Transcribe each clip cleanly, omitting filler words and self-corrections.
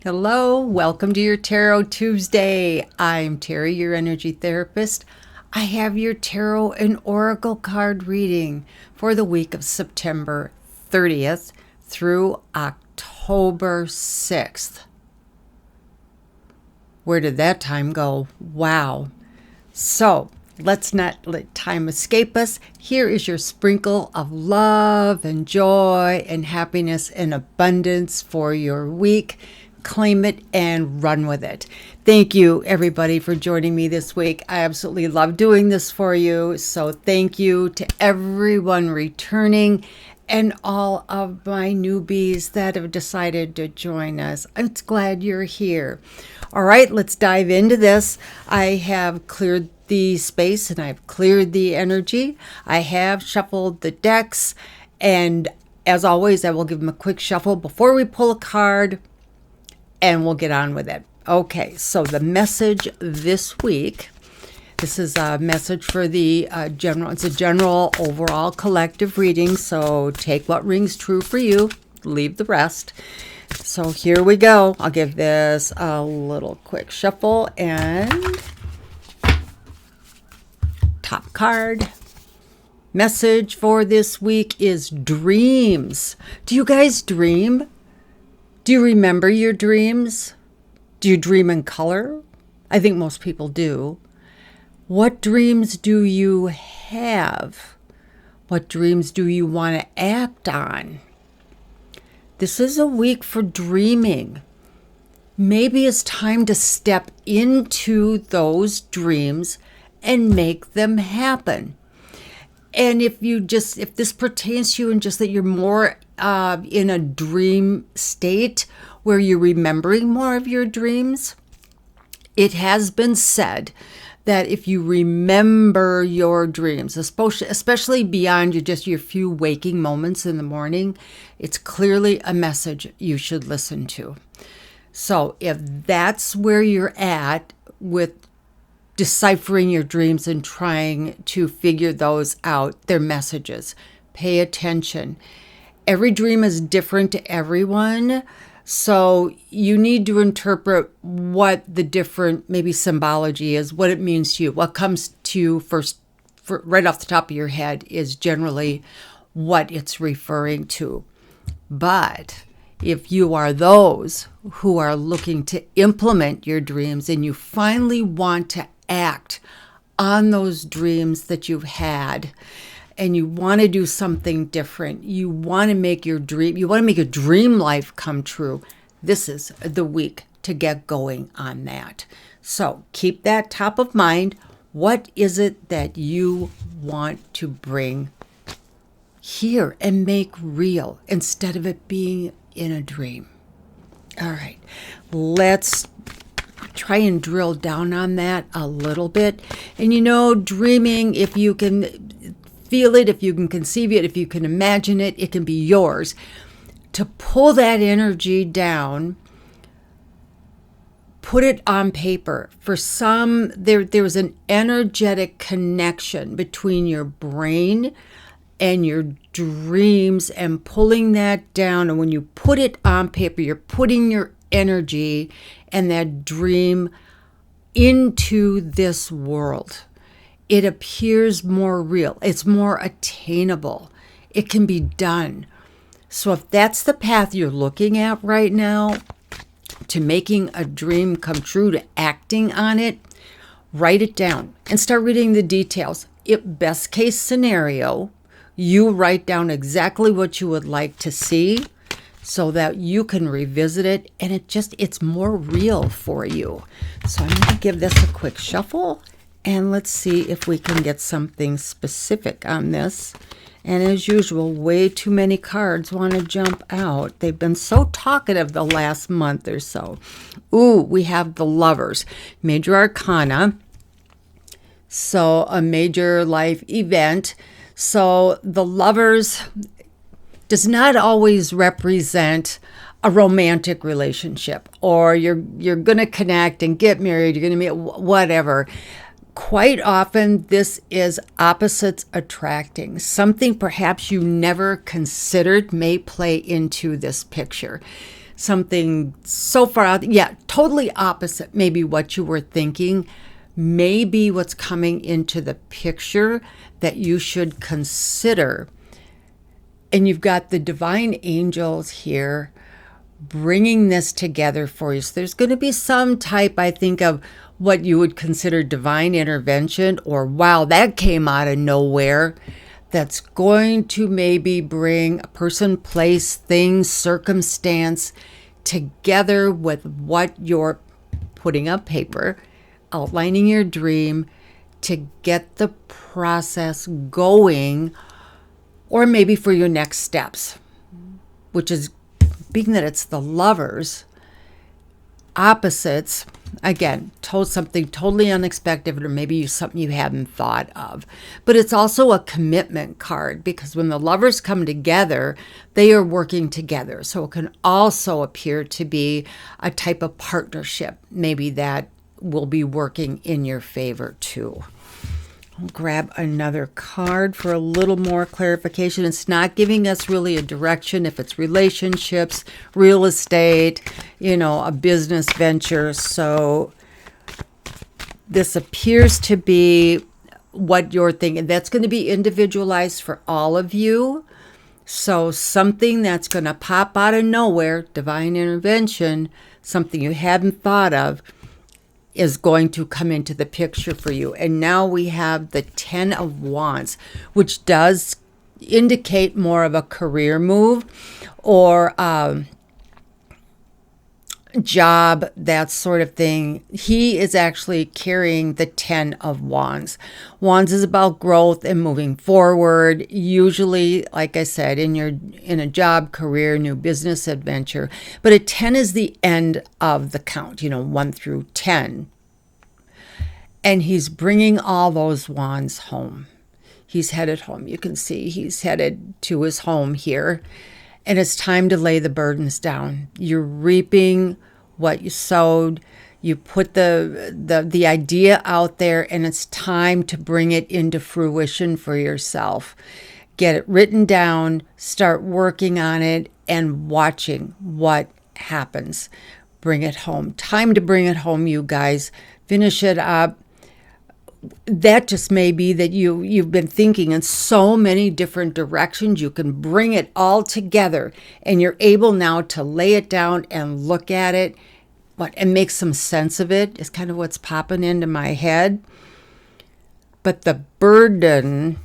Hello, welcome to your Tarot Tuesday. I'm Terri, your energy therapist. I have your tarot and oracle card reading for the week of September 30th through October 6th. Where did that time go? Wow. So, let's not let time escape us. Here is your sprinkle of love and joy and happiness and abundance for your week. Claim it and run with it. Thank you, everybody, for joining me this week. I absolutely love doing this for you. So thank you to everyone returning and all of my newbies that have decided to join us. I'm glad you're here. All right, let's dive into this. I have cleared the space and I've cleared the energy. I have shuffled the decks, and as always, I will give them a quick shuffle before we pull a card, and we'll get on with it. Okay, so the message this week, this is a message for the general, it's a general overall collective reading, so take what rings true for you, leave the rest. So here we go. I'll give this a little quick shuffle, and top card. Message for this week is dreams. Do you guys dream? Do you remember your dreams? Do you dream in color? I think most people do. What dreams do you have? What dreams do you want to act on? This is a week for dreaming. Maybe it's time to step into those dreams and make them happen. And if this pertains to you and just that you're more in a dream state where you're remembering more of your dreams, it has been said that if you remember your dreams, especially beyond your few waking moments in the morning, it's clearly a message you should listen to. So if that's where you're at with deciphering your dreams and trying to figure those out, they're messages. Pay attention. Every dream is different to everyone, so you need to interpret what the different maybe symbology is, what it means to you. What comes to you first, right off the top of your head, is generally what it's referring to. But if you are those who are looking to implement your dreams and you finally want to act on those dreams that you've had, and you want to do something different, you want to make your dream life come true, this is the week to get going on that. So keep that top of mind. What is it that you want to bring here and make real instead of it being in a dream? All right, let's try and drill down on that a little bit. And dreaming, if you can feel it, if you can conceive it, if you can imagine it, it can be yours. To pull that energy down, put it on paper. For some, there's an energetic connection between your brain and your dreams, and pulling that down. And when you put it on paper, you're putting your energy and that dream into this world. It appears more real. It's more attainable. It can be done. So if that's the path you're looking at right now, to making a dream come true, to acting on it, write it down and start reading the details. If best case scenario, you write down exactly what you would like to see so that you can revisit it and it's more real for you. So I'm going to give this a quick shuffle. And let's see if we can get something specific on this. And as usual, way too many cards want to jump out. They've been so talkative the last month or so. Ooh, we have the Lovers. Major Arcana. So a major life event. So the Lovers does not always represent a romantic relationship, or you're going to connect and get married, you're going to meet whatever. Quite often, this is opposites attracting. Something perhaps you never considered may play into this picture. something so far out. Yeah, totally opposite. Maybe what you were thinking, maybe what's coming into the picture that you should consider. And you've got the divine angels here bringing this together for you. So there's going to be some type, I think, of what you would consider divine intervention, or wow, that came out of nowhere. That's going to maybe bring a person, place, thing, circumstance together with what you're putting on paper, outlining your dream to get the process going, or maybe for your next steps, which is, being that it's the Lovers, opposites, again, told something totally unexpected, or maybe something you hadn't thought of. But it's also a commitment card, because when the Lovers come together, they are working together. So it can also appear to be a type of partnership, maybe that will be working in your favor too. I'll grab another card for a little more clarification. It's not giving us really a direction if it's relationships, real estate, a business venture. So this appears to be what you're thinking. That's going to be individualized for all of you. So something that's going to pop out of nowhere, divine intervention, something you hadn't thought of, is going to come into the picture for you. And now we have the 10 of Wands, which does indicate more of a career move or job, that sort of thing. He is actually carrying the 10 of Wands. Wands is about growth and moving forward. Usually, like I said, in a job, career, new business adventure. But a 10 is the end of the count, 1 through 10. And he's bringing all those wands home. He's headed home. You can see he's headed to his home here. And it's time to lay the burdens down. You're reaping what you sowed. You put the idea out there, and it's time to bring it into fruition for yourself. Get it written down, start working on it, and watching what happens. Bring it home. Time to bring it home, you guys. Finish it up. That just may be that you've been thinking in so many different directions. You can bring it all together, and you're able now to lay it down and look at it and make some sense of it, is kind of what's popping into my head. But the burden,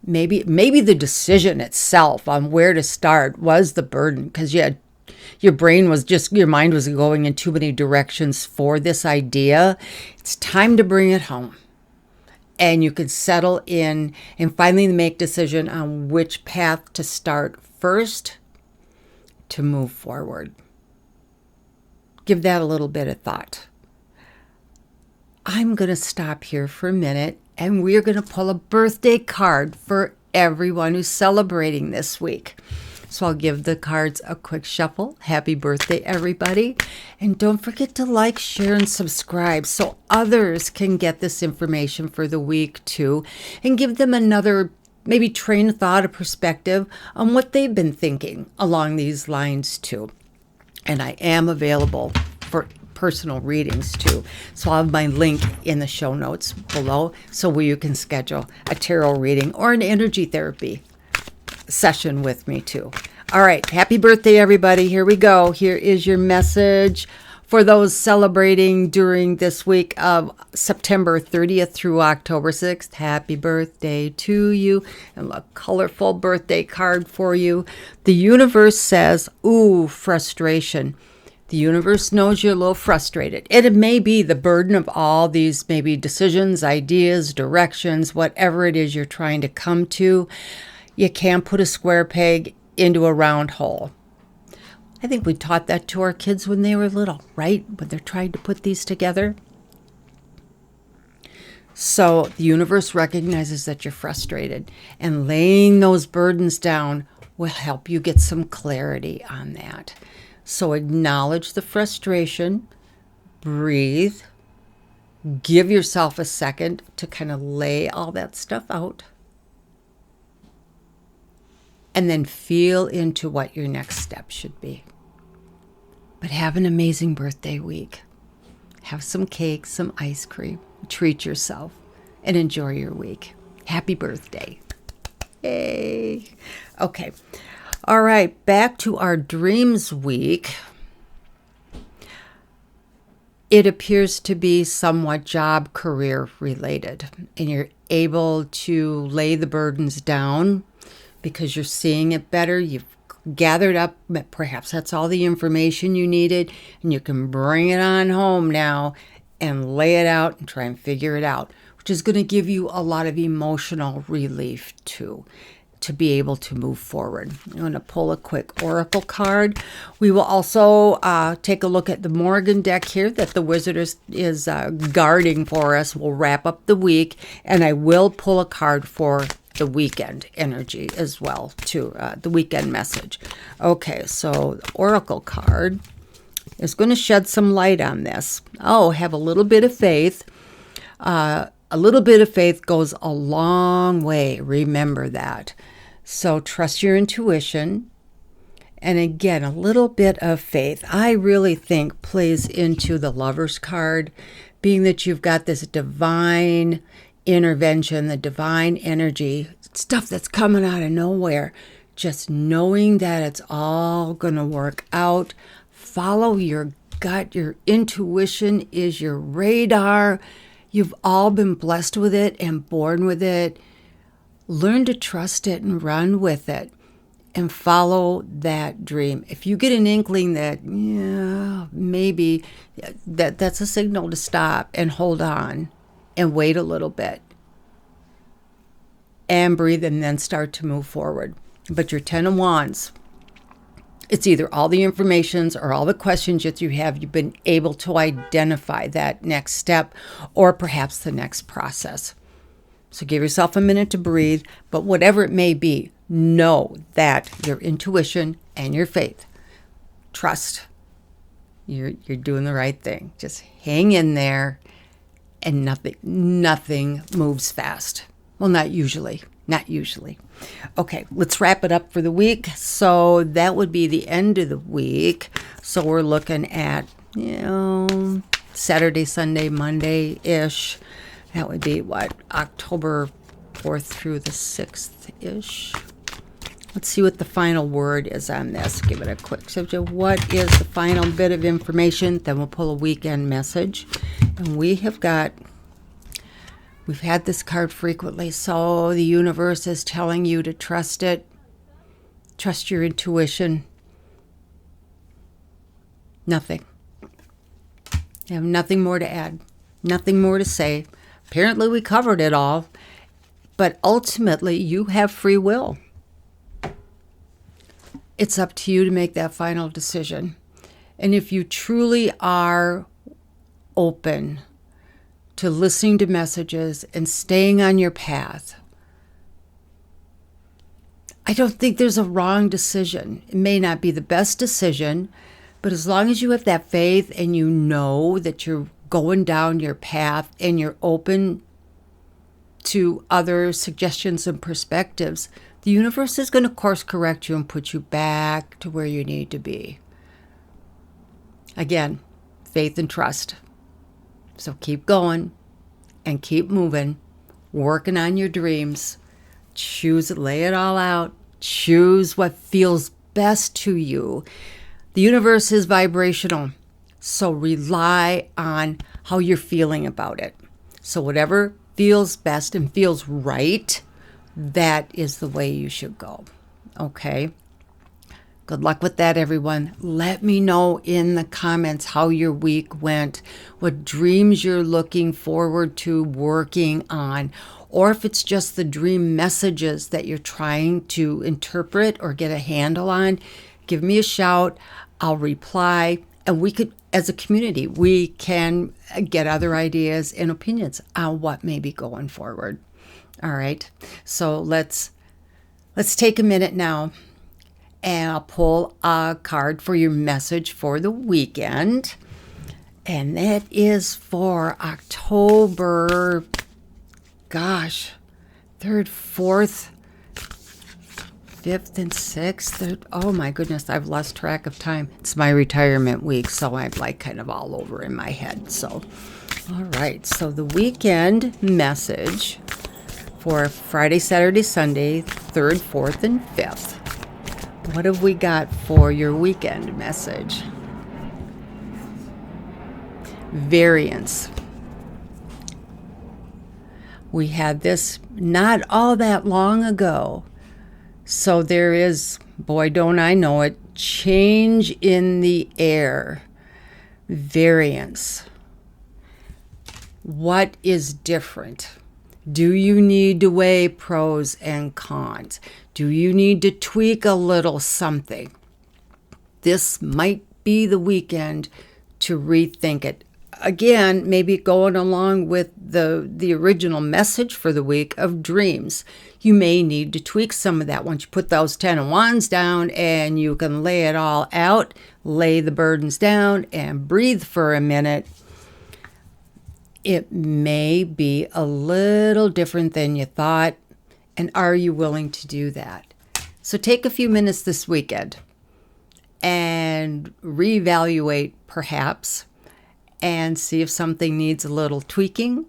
maybe the decision itself on where to start was the burden, because your mind was going in too many directions for this idea. It's time to bring it home. And you can settle in and finally make decision on which path to start first to move forward. Give that a little bit of thought. I'm going to stop here for a minute, and we're going to pull a birthday card for everyone who's celebrating this week. So I'll give the cards a quick shuffle. Happy birthday, everybody. And don't forget to like, share, and subscribe so others can get this information for the week too, and give them another maybe train of thought or perspective on what they've been thinking along these lines too. And I am available for personal readings too. So I'll have my link in the show notes below, so where you can schedule a tarot reading or an energy therapy session with me too. All right. Happy birthday, everybody. Here we go. Here is your message for those celebrating during this week of September 30th through October 6th. Happy birthday to you. And a colorful birthday card for you. The universe says, ooh, frustration. The universe knows you're a little frustrated. It may be the burden of all these maybe decisions, ideas, directions, whatever it is you're trying to come to. You can't put a square peg into a round hole. I think we taught that to our kids when they were little, right? When they're trying to put these together. So the universe recognizes that you're frustrated, and laying those burdens down will help you get some clarity on that. So acknowledge the frustration, breathe, give yourself a second to kind of lay all that stuff out. And then feel into what your next step should be. have an amazing birthday week. Have some cake, some ice cream, treat yourself, and enjoy your week. Happy birthday. Yay. Okay. All right, back to our dreams week. It appears to be somewhat job career related, and you're able to lay the burdens down because you're seeing it better. You've gathered up, perhaps that's all the information you needed, and you can bring it on home now and lay it out and try and figure it out, which is going to give you a lot of emotional relief too, to be able to move forward. I'm going to pull a quick oracle card. We will also take a look at the Morgan deck here that the wizard is guarding for us. We'll wrap up the week, and I will pull a card for the weekend energy as well, too, the weekend message. Okay, so the oracle card is going to shed some light on this. Oh, have a little bit of faith. A little bit of faith goes a long way. Remember that. So trust your intuition. And again, a little bit of faith, I really think, plays into the Lover's card, being that you've got this divine intervention, the divine energy, stuff that's coming out of nowhere. Just knowing that it's all going to work out. Follow your gut. Your intuition is your radar. You've all been blessed with it and born with it. Learn to trust it and run with it and follow that dream. If you get an inkling that, maybe that's a signal to stop and hold on and wait a little bit and breathe and then start to move forward. But your 10 of Wands, it's either all the informations or all the questions that you've been able to identify that next step or perhaps the next process. So give yourself a minute to breathe, but whatever it may be, know that your intuition and your faith, trust, you're doing the right thing. Just hang in there, and nothing moves fast. Well, not usually. Okay, let's wrap it up for the week. So that would be the end of the week. So we're looking at, Saturday, Sunday, Monday-ish. That would be October 4th through the 6th-ish. Let's see what the final word is on this. Give it a quick subject. What is the final bit of information? Then we'll pull a weekend message. And we've had this card frequently, so the universe is telling you to trust it. Trust your intuition. Nothing. I have nothing more to add. Nothing more to say. Apparently we covered it all, but ultimately you have free will. It's up to you to make that final decision. And if you truly are open to listening to messages and staying on your path, I don't think there's a wrong decision. It may not be the best decision, but as long as you have that faith and you know that you're going down your path and you're open to other suggestions and perspectives, the universe is going to course correct you and put you back to where you need to be. Again, faith and trust. So keep going and keep moving, working on your dreams. Lay it all out. Choose what feels best to you. The universe is vibrational, so rely on how you're feeling about it. So whatever feels best and feels right, that is the way you should go. Okay? Good luck with that, everyone. Let me know in the comments how your week went, what dreams you're looking forward to working on, or if it's just the dream messages that you're trying to interpret or get a handle on. Give me a shout. I'll reply. And we could, as a community, we can get other ideas and opinions on what may be going forward. All right. So let's take a minute now. And I'll pull a card for your message for the weekend. And that is for October, 3rd, 4th, 5th and 6th. Oh my goodness, I've lost track of time. It's my retirement week, so I'm like kind of all over in my head. So, all right. So the weekend message for Friday, Saturday, Sunday, 3rd, 4th, and 5th. What have we got for your weekend message? Variance. We had this not all that long ago. So there is, boy, don't I know it, change in the air. Variance. What is different? Do you need to weigh pros and cons? Do you need to tweak a little something? This might be the weekend to rethink it. Again, maybe going along with the original message for the week of dreams. You may need to tweak some of that once you put those 10 of wands down and you can lay it all out, lay the burdens down and breathe for a minute. It may be a little different than you thought. And are you willing to do that? So take a few minutes this weekend and reevaluate perhaps and see if something needs a little tweaking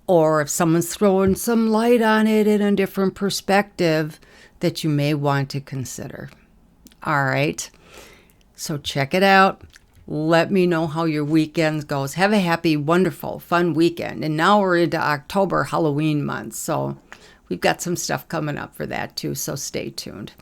or if someone's throwing some light on it in a different perspective that you may want to consider. All right. So check it out. Let me know how your weekend goes. Have a happy, wonderful, fun weekend. And now we're into October, Halloween month. So we've got some stuff coming up for that too. So stay tuned.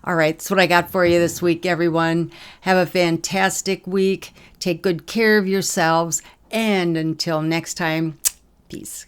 All right. That's what I got for you this week, everyone. Have a fantastic week. Take good care of yourselves. And until next time, peace.